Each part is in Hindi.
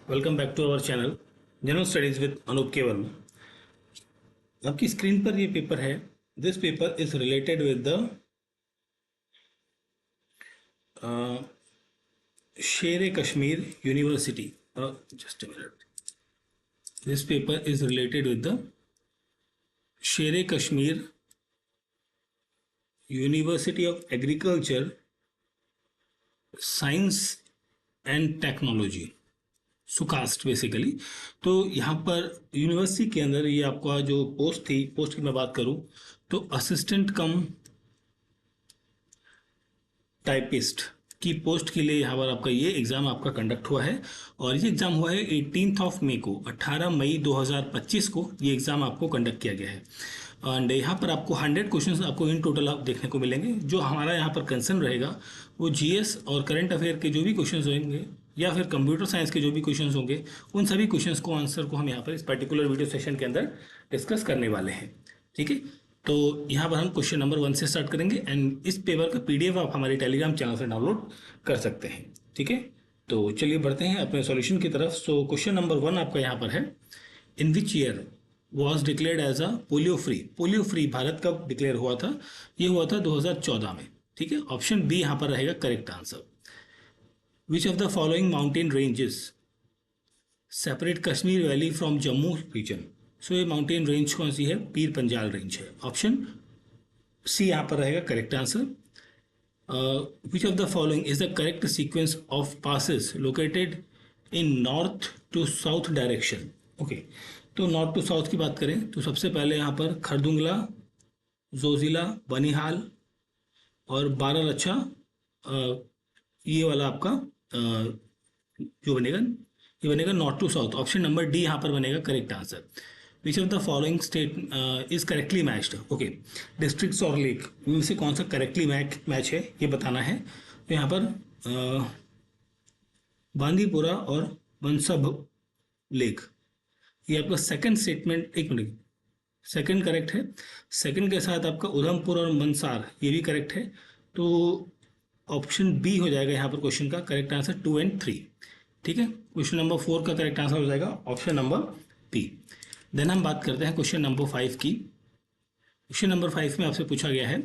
Welcome back to our channel general studies with Anoop Keval. आपकी स्क्रीन पर ये पेपर है। This paper is related with the Sher e Kashmir university. Just a minute. This paper is related with the Sher e Kashmir university of agriculture science and technology, SKUAST basically. तो यहाँ पर यूनिवर्सिटी के अंदर ये आपका जो पोस्ट थी, पोस्ट की मैं बात करूँ तो असिस्टेंट कम टाइपिस्ट की पोस्ट के लिए यहाँ पर आपका ये एग्ज़ाम आपका कंडक्ट हुआ है। और ये एग्ज़ाम हुआ है 18 मई को, 18 मई 2025 को ये एग्ज़ाम आपको कंडक्ट किया गया है। एंड यहाँ पर आपको 100 क्वेश्चंस आपको इन टोटल आप देखने को मिलेंगे। जो हमारा यहाँ पर कंसर्न रहेगा वो जीएस और करंट अफेयर के जो भी क्वेश्चंस होंगे या फिर कंप्यूटर साइंस के जो भी क्वेश्चंस होंगे, उन सभी क्वेश्चंस को आंसर को हम यहाँ पर इस पर्टिकुलर वीडियो सेशन के अंदर डिस्कस करने वाले हैं। ठीक है, तो यहाँ पर हम क्वेश्चन नंबर 1 से स्टार्ट करेंगे एंड इस पेपर का पीडीएफ आप हमारे टेलीग्राम चैनल से डाउनलोड कर सकते हैं। ठीक है, तो चलिए बढ़ते हैं अपने सॉल्यूशन की तरफ। सो क्वेश्चन नंबर 1 आपका यहाँ पर है, in which year was declared as a polio free. Polio free Bharat कब डिक्लेयर हुआ था? ये हुआ था 2014 में। ठीक है, ऑप्शन बी यहाँ पर रहेगा correct answer. Which of the following mountain ranges separate Kashmir valley from Jammu region. So ये माउंटेन रेंज कौन सी है? पीर पंजाल रेंज है। ऑप्शन सी यहाँ पर रहेगा correct answer. Which of the following is the correct sequence of passes located in north to south direction. Okay, तो नॉर्थ टू साउथ की बात करें तो सबसे पहले यहाँ पर खरदुंगला, जोजिला, बनिहाल और बारालच्छा, ये वाला आपका जो बनेगा ये बनेगा north to south. Option number D यहाँ पर बनेगा correct answer. Which of the following state is correctly matched. Okay, districts और लेक इनमें से कौन सा करेक्टली मैच है ये बताना है। तो यहाँ पर बांदीपुरा और बंसभ लेक, ये आपका सेकंड स्टेटमेंट, एक मिनट, सेकंड करेक्ट है। सेकंड के साथ आपका उधमपुर और मंसार ये भी करेक्ट है। तो ऑप्शन बी हो जाएगा यहाँ पर क्वेश्चन का करेक्ट आंसर 2 और 3। ठीक है, क्वेश्चन नंबर 4 का करेक्ट आंसर हो जाएगा ऑप्शन नंबर बी। देन हम बात करते हैं क्वेश्चन नंबर 5 की। क्वेश्चन नंबर 5 में आपसे पूछा गया है,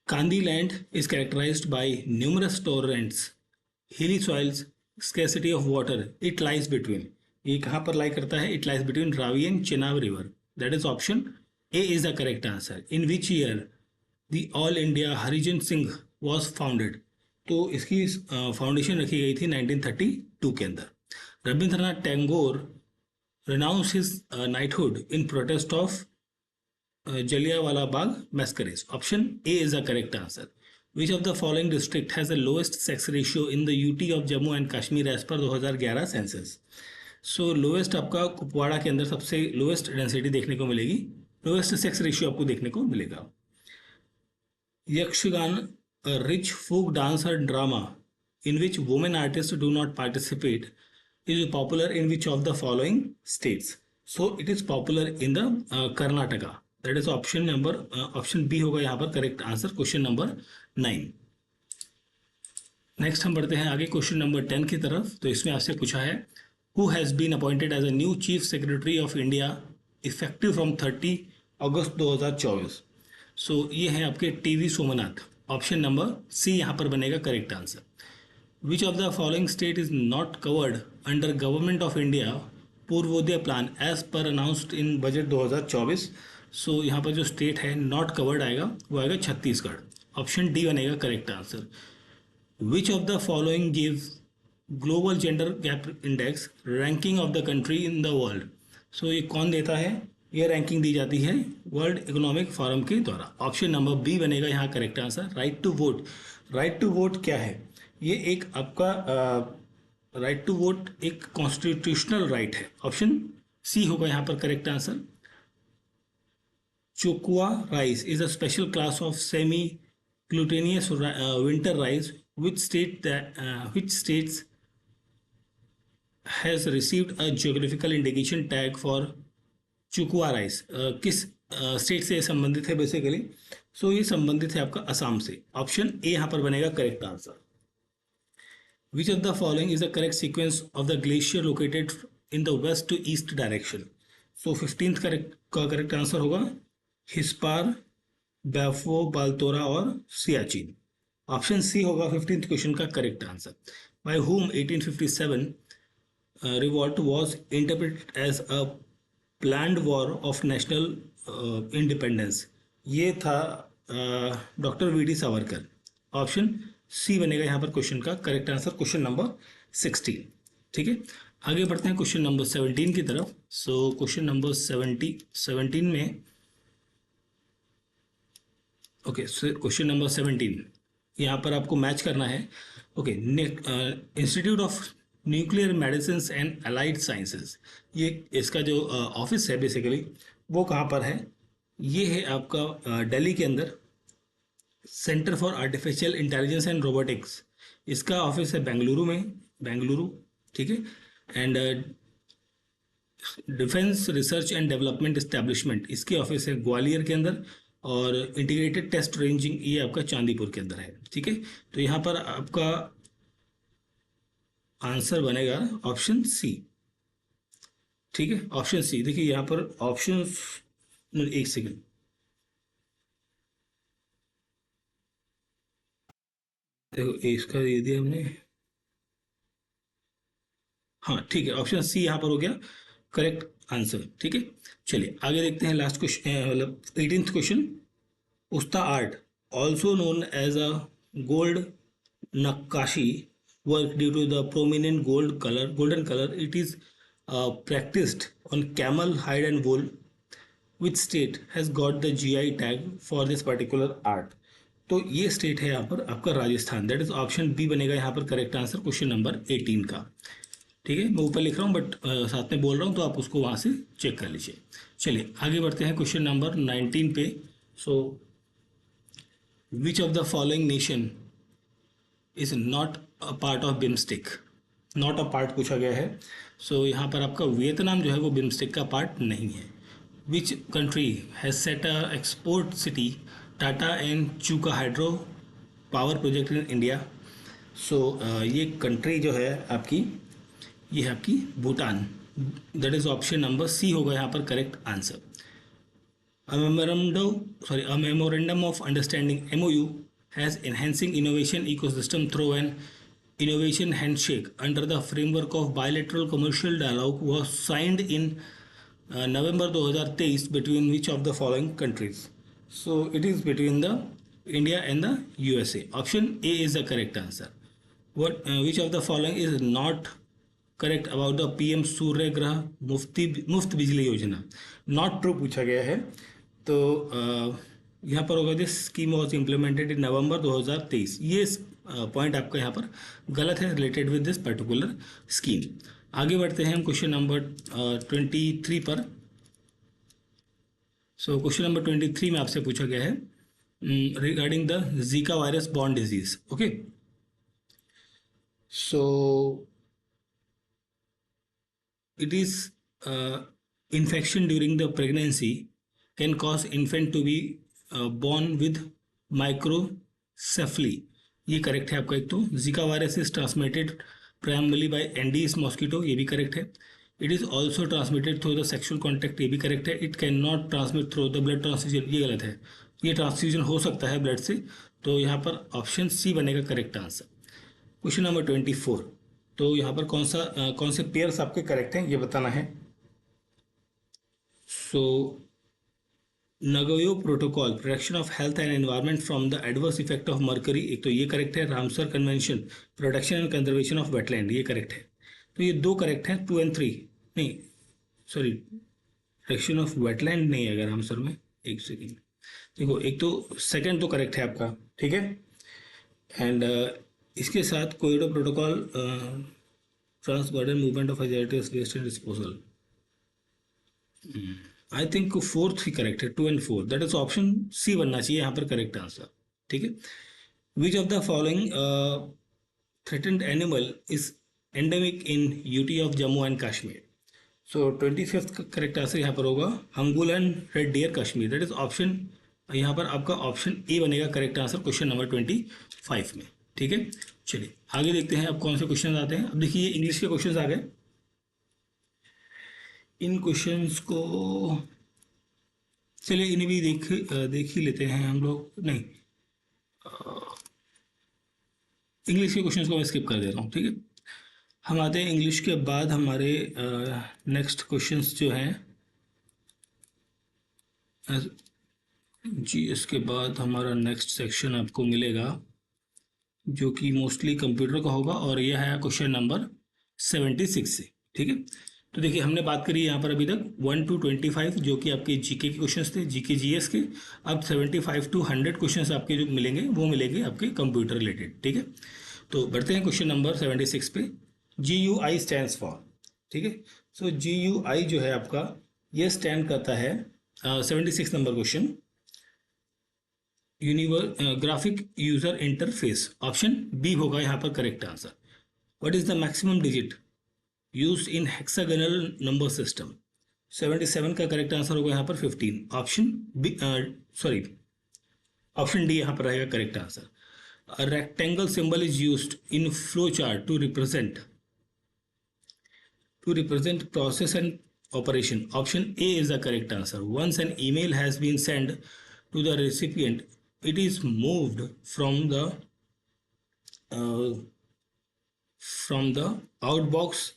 Kandi land is characterised by numerous torrents, hilly soils, scarcity of water, it lies between. ये कहाँ पर लाई करता है? It lies between Ravi and Chenab river. That is option A is the correct answer. In which year the all India Harijan Singh was founded. तो इसकी फाउंडेशन रखी गई थी 1932 के अंदर। Rabindranath Tagore renounced his knighthood in protest of Jallianwala Bagh massacres. Option A is the correct answer. Which of the following district has the lowest sex ratio in the UT of Jammu and Kashmir as per 2011 census? So lowest आपका कुपवाड़ा के अंदर सबसे लोएस्ट डेंसिटी देखने को मिलेगी, लोएस्ट सेक्स रेशियो आपको देखने को मिलेगा। यक्षगान, रिच फोक डांस और drama in which women artist do not participate is popular in which of the following states? So it is popular in the Karnataka. That is option B होगा यहाँ पर correct answer, question number 9। Next हम बढ़ते हैं आगे क्वेश्चन नंबर 10 की तरफ। तो इसमें आपसे पूछा है, who has been appointed as a new chief secretary of India effective from 30 अगस्त 2024। सो ये है आपके TV Somnath. Option number C यहाँ पर बनेगा correct answer. Which of the following state is not covered under Government of India Purvodaya plan as per announced in budget 2024? So यहाँ पर जो स्टेट है नॉट कवर्ड आएगा वो आएगा छत्तीसगढ़। ऑप्शन डी बनेगा correct answer. Which of the following give global gender gap index ranking of the country in the world. So ये कौन देता है? ये रैंकिंग दी जाती है वर्ल्ड इकोनॉमिक फोरम के द्वारा। ऑप्शन नंबर बी बनेगा यहाँ correct answer. Right to vote. Right to vote क्या है? ये एक आपका राइट टू वोट एक कॉन्स्टिट्यूशनल राइट है। ऑप्शन सी होगा यहाँ पर correct answer. Chokuwa rice is a special class of semi glutinous winter rice which states has received a geographical indication tag for Chokuwa rice. किस स्टेट से संबंधित है बेसिकली? सो ये संबंधित है आपका असम से। ऑप्शन ए यहाँ पर बनेगा correct answer. Which of the following is the correct sequence of the glacier located in the west to east direction? So 15th correct का करेक्ट आंसर होगा हिस्पार, बैफो, बाल्तोरा और सियाचिन। ऑप्शन सी होगा 15th क्वेश्चन का correct answer. By whom 1857 revolt was interpreted as a planned war of national independence? ये था doctor V D Savarkar. Option C बनेगा यहाँ पर क्वेश्चन का करेक्ट आंसर, क्वेश्चन नंबर 16। ठीक है, आगे बढ़ते हैं क्वेश्चन नंबर 17 की तरफ। सो क्वेश्चन नंबर 17 में, ओके, क्वेश्चन नंबर 17 यहाँ पर आपको मैच करना है। Okay, institute of nuclear medicine and allied sciences, ये इसका जो ऑफिस है बेसिकली वो कहाँ पर है? ये है आपका दिल्ली के अंदर, centre for artificial intelligence and robotics. इसका ऑफिस है बेंगलुरु में, बेंगलुरु। ठीक है, and defence research and development establishment, इसकी ऑफिस है ग्वालियर के अंदर, और इंटीग्रेटेड टेस्ट रेंजिंग ये आपका चांदीपुर के अंदर है। ठीक है, तो यहाँ पर आपका आंसर बनेगा ऑप्शन सी। ठीक है, ऑप्शन सी। देखिए यहाँ पर ऑप्शन, एक सेकेंड, देखो इसका दे दिया हमने। हाँ ठीक है, ऑप्शन सी यहाँ पर हो गया करेक्ट आंसर। ठीक है, चलिए आगे देखते हैं लास्ट क्वेश्चन, मतलब 18th question. Usta art, also known as a gold नक्काशी work due to the prominent golden color it is practiced on camel hide and wool. Which state has got the GI tag for this particular art? तो ये स्टेट है यहाँ पर आपका Rajasthan, that is option B बनेगा यहाँ पर करेक्ट आंसर, क्वेश्चन नंबर 18 का। ठीक है, मैं ऊपर लिख रहा हूँ बट साथ में बोल रहा हूँ, तो आप उसको वहाँ से चेक कर लीजिए। चलिए आगे बढ़ते हैं क्वेश्चन नंबर 19 पे। So which of the following nation is not a part of BIMSTEC? Not a part पूछा गया है। सो यहाँ पर आपका वियतनाम जो है वो बिम्स्टिक का पार्ट नहीं है। Which country has set a export city Tata and Chukha hydro power project in India? So ये कंट्री जो है आपकी, ये है आपकी Bhutan, that is option number C होगा यहाँ पर correct answer. A memorandum of understanding MOU has enhancing innovation ecosystem through an innovation handshake under the framework of bilateral commercial dialogue was signed in November 2023 between which of the following countries? So it is between the India and the USA. Option A is the correct answer. Which of the following is not correct about the PM सूर्य ग्रह मुफ्त बिजली योजना? नॉट ट्रू पूछा गया है। तो यहाँ पर होगा this scheme was implemented in November 2023। ये पॉइंट आपका यहाँ पर गलत है related with this particular scheme. आगे बढ़ते हैं हम क्वेश्चन नंबर 23 पर। सो क्वेश्चन नंबर 23 में आपसे पूछा गया है regarding the Zika virus borne disease. Okay, so it is infection during the pregnancy can cause infant to be born with microcephaly। ये करेक्ट है आपका। एक तो Zika virus is transmitted primarily bye Andes mosquito, ये भी करेक्ट है। It is also transmitted through the sexual contact, ये भी करेक्ट है। It can not transmit through the blood transfusion, ये गलत है। ये ट्रांसफ्यूजन हो सकता है ब्लड से, तो यहाँ पर ऑप्शन सी बनेगा करेक्ट आंसर। क्वेश्चन नंबर 24, तो यहाँ पर कौन से पेयर्स आपके करेक्ट हैं ये बताना है। So Nagoya protocol protection of health and environment from the adverse effect of mercury, एक तो ये करेक्ट है। Ramsar convention protection and conservation of wetland, ये करेक्ट है। तो ये दो करेक्ट हैं, 2 और 3 नहीं, सॉरी, प्रोटेक्शन ऑफ वेटलैंड नहीं है रामसर में। एक सेकेंड, देखो एक तो सेकेंड तो करेक्ट है आपका, ठीक है। एंड इसके साथ corridor protocol trans border movement of hazardous waste and disposal, I think 4th ही करेक्ट है, 2 और 4, दैट इज ऑप्शन सी बनना चाहिए यहाँ पर करेक्ट आंसर, ठीक है। Which of the following threatened animal is endemic in UT of Jammu and Kashmir? So 25th का करेक्ट आंसर यहाँ पर होगा Hangul red deer Kashmir, that is option, यहाँ पर आपका ऑप्शन ए बनेगा करेक्ट आंसर क्वेश्चन नंबर 25 में, ठीक है, चलिए आगे देखते हैं अब कौन से क्वेश्चन आते हैं। अब देखिए इंग्लिश के क्वेश्चन आ गए। इन क्वेश्चंस को चलिए इन्हें भी देख ही लेते हैं हम लोग। नहीं, इंग्लिश के क्वेश्चंस को मैं स्किप कर दे रहा हूँ, ठीक है। हम आते हैं इंग्लिश के बाद हमारे नेक्स्ट क्वेश्चंस जो हैं जीएस के बाद हमारा नेक्स्ट सेक्शन आपको मिलेगा जो कि मोस्टली कंप्यूटर का होगा, और यह है क्वेश्चन नंबर 76 से, ठीक है। तो देखिए हमने बात करी यहाँ पर अभी तक 1 to 25 जो कि आपके जीके के क्वेश्चंस थे, जीके जीएस के। अब 75 to 100 क्वेश्चंस आपके जो मिलेंगे वो मिलेंगे आपके कंप्यूटर रिलेटेड, ठीक है। तो बढ़ते हैं क्वेश्चन नंबर 76 पे। GUI स्टैंड्स फॉर, ठीक है। सो GUI जो है आपका ये स्टैंड करता है 76 number question, graphic user interface. Option B होगा यहाँ पर correct answer. What is the maximum digit used in hexagonal number system? 77 का करेक्ट आंसर होगा यहाँ पर 15। Option B, sorry, option D यहाँ पर रहेगा correct answer. A rectangle symbol is used in flowchart to represent process and operation. Option A is the correct answer. Once an email has been sent to the recipient, it is moved from the outbox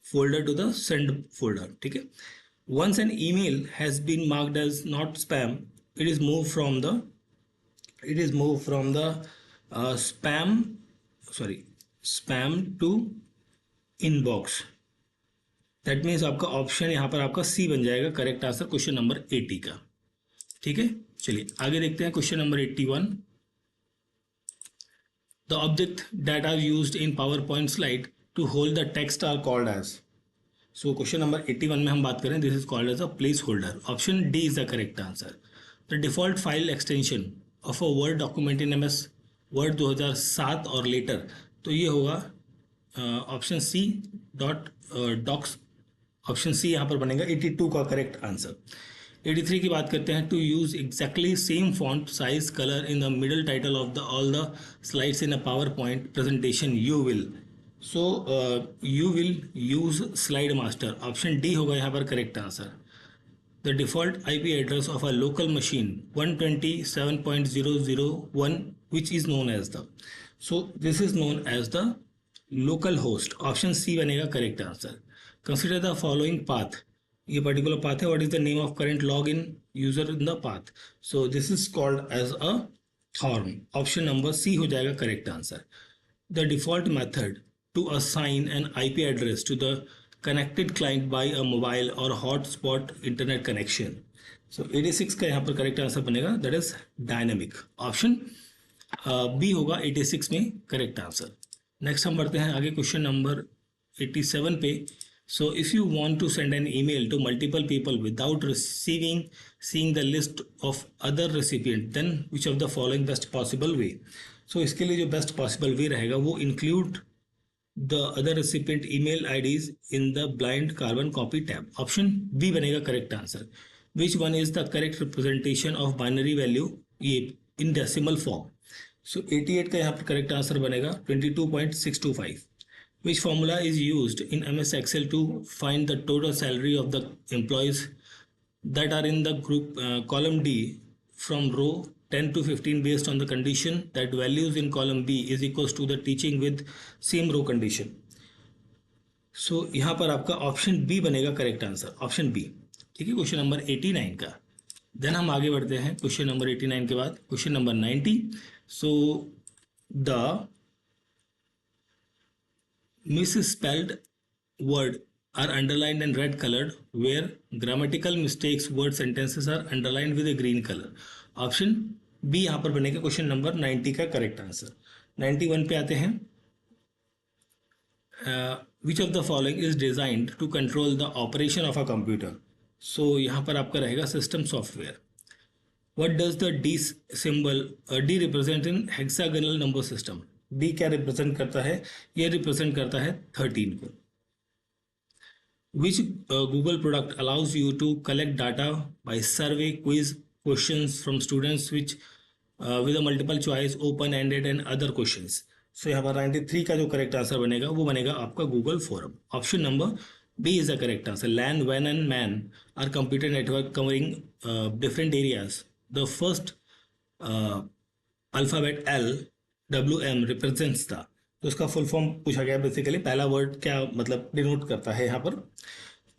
folder to the send folder, ठीक है। Once an email has been marked as not spam, it is moved from the spam to inbox। That means आपका ऑप्शन यहाँ पर आपका सी बन जाएगा करेक्ट आंसर क्वेश्चन नंबर 80 का, ठीक है। चलिए आगे देखते हैं question number 81। The object that are used in PowerPoint slide to hold the text are called as. So question number 81 में हम बात करें, this is called as a placeholder. Option D is the correct answer. The default file extension of a word document in MS Word 2007 और लेटर, तो ये होगा option C docx. Option C यहाँ पर बनेगा 82 का करेक्ट आंसर। 83 की बात करते हैं। To use exactly same font size colour in the middle title of the all the slides in a PowerPoint presentation you will, so you will use slide master. Option D होगा यहाँ पर correct answer. The default IP address of a local machine 127.001, which is known as the, so this is known as the local host। Option C बनेगा correct answer. Consider the following path, ये पर्टिकुलर पाथ है। What is the name of current log in user in the path? So this is called as a thorn. Option number C हो जाएगा correct answer. The default method to assign an IP address to the connected client by a mobile or hotspot internet connection, so 86 का यहाँ पर करेक्ट आंसर बनेगा that is dynamic. Option B होगा 86 में करेक्ट आंसर। नेक्स्ट हम बढ़ते हैं आगे क्वेश्चन नंबर 87 पे। So if you want to send an email to multiple people without seeing the list of other recipient, then which of the following best possible way? So इसके लिए जो बेस्ट पॉसिबल वे रहेगा वो include the other recipient email IDs in the blind carbon copy tab। Option B बनेगा correct answer. Which one is the correct representation of binary value ये इन डेसिमल फॉर्म? सो 88 का यहाँ पर करेक्ट आंसर बनेगा 22.625। Which formula is used in MS Excel to find the total salary of the employees that are in the group column D from row 10 to 15 based on the condition that values in column B is equals to the teaching with same row condition। so यहाँ पर आपका ऑप्शन बी बनेगा करेक्ट आंसर, ऑप्शन बी, ठीक है। क्वेश्चन नंबर 89 का। देन हम आगे बढ़ते हैं क्वेश्चन नंबर 89 के बाद question number 90। So the misspelled word are underlined and red colored where grammatical mistakes word sentences are underlined with a green color। Option B यहाँ पर बनेगा क्वेश्चन नंबर 90 का करेक्ट आंसर। 91 पे आते हैं। Which of the following is designed to control the operation of a computer? So यहाँ पर आपका रहेगा system software. What does the D symbol D represent in hexagonal number system? D क्या रिप्रेजेंट करता है? ये रिप्रेजेंट करता है 13 को। Which Google product allows you to collect data by survey quiz questions from students which with a multiple choice, open ended and other questions. सो यहाँ पर 93 का जो करेक्ट आंसर बनेगा वो बनेगा आपका Google forum. Option number B is the correct answer. LAN, वैन and MAN are computer network covering different areas. The first alphabet L, W M represents the, तो उसका फुल फॉर्म पूछा गया। बेसिकली पहला वर्ड क्या मतलब डिनोट करता है यहाँ पर,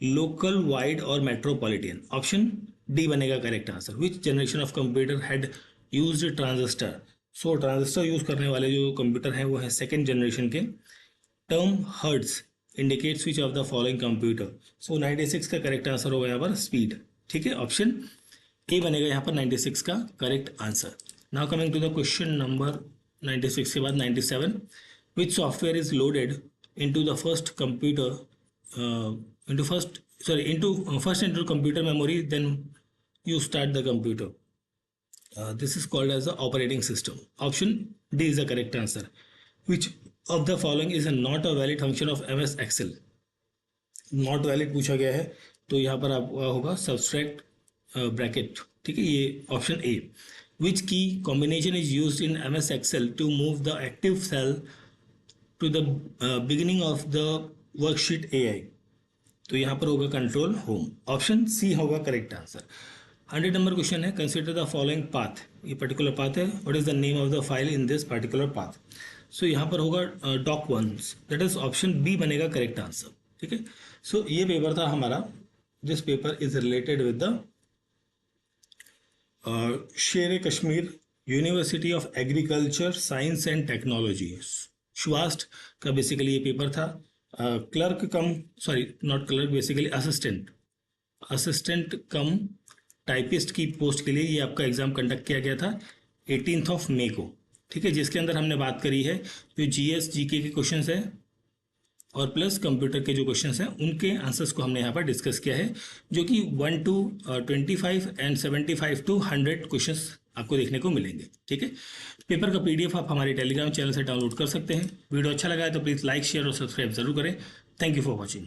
लोकल, वाइड और मेट्रोपॉलिटन। ऑप्शन डी बनेगा correct answer. Which generation of computer had used transistor. So transistor use करने वाले जो कंप्यूटर हैं वो है सेकेंड जनरेशन के। Term hertz indicates which of the following computer. So 96 का करेक्ट आंसर होगा यहाँ पर स्पीड। ठीक है, ऑप्शन ए बनेगा यहाँ पर 96 का correct answer. Now coming to the question number 96 के बाद 97, which software is loaded into the first computer into first into computer memory, then you start the computer. This is called as the operating system. Option D is the correct answer. Which of the following is not a valid function of MS Excel? Not valid पूछा गया है तो यहाँ पर आपका होगा सब्सट्रैक्ट ब्रैकेट। ठीक है, ये option A. Which key combination is use in MS Excel to move the active cell to the beginning of the worksheet AI? तो यहाँ पर होगा कंट्रोल होम। ऑप्शन सी होगा करेक्ट आंसर। 100 नंबर क्वेश्चन है, कंसिडर द फॉलोइंग पाथ। ये पर्टिकुलर पाथ है, what is the name of the file in this particular path. So यहाँ पर होगा doc1, that is option B बनेगा करेक्ट आंसर। ठीक है, सो ये पेपर था हमारा। This paper is related with the Sher Kashmir university of agriculture science and technology, शुवास्ट का बेसिकली ये पेपर था। Clerk come, sorry not clerk, basically assistant come typist की पोस्ट के लिए ये आपका एग्जाम कंडक्ट किया गया था 18 मई को। ठीक है, जिसके अंदर हमने बात करी है जो GS GK के क्वेश्चंस है और प्लस कंप्यूटर के जो क्वेश्चंस हैं उनके आंसर्स को हमने यहाँ पर डिस्कस किया है, जो कि 1 to 25 एंड 75 to 100 क्वेश्चंस आपको देखने को मिलेंगे। ठीक है, पेपर का PDF आप हमारे टेलीग्राम चैनल से डाउनलोड कर सकते हैं। वीडियो अच्छा लगा है तो प्लीज़ लाइक, शेयर और सब्सक्राइब जरूर करें। Thank you for watching.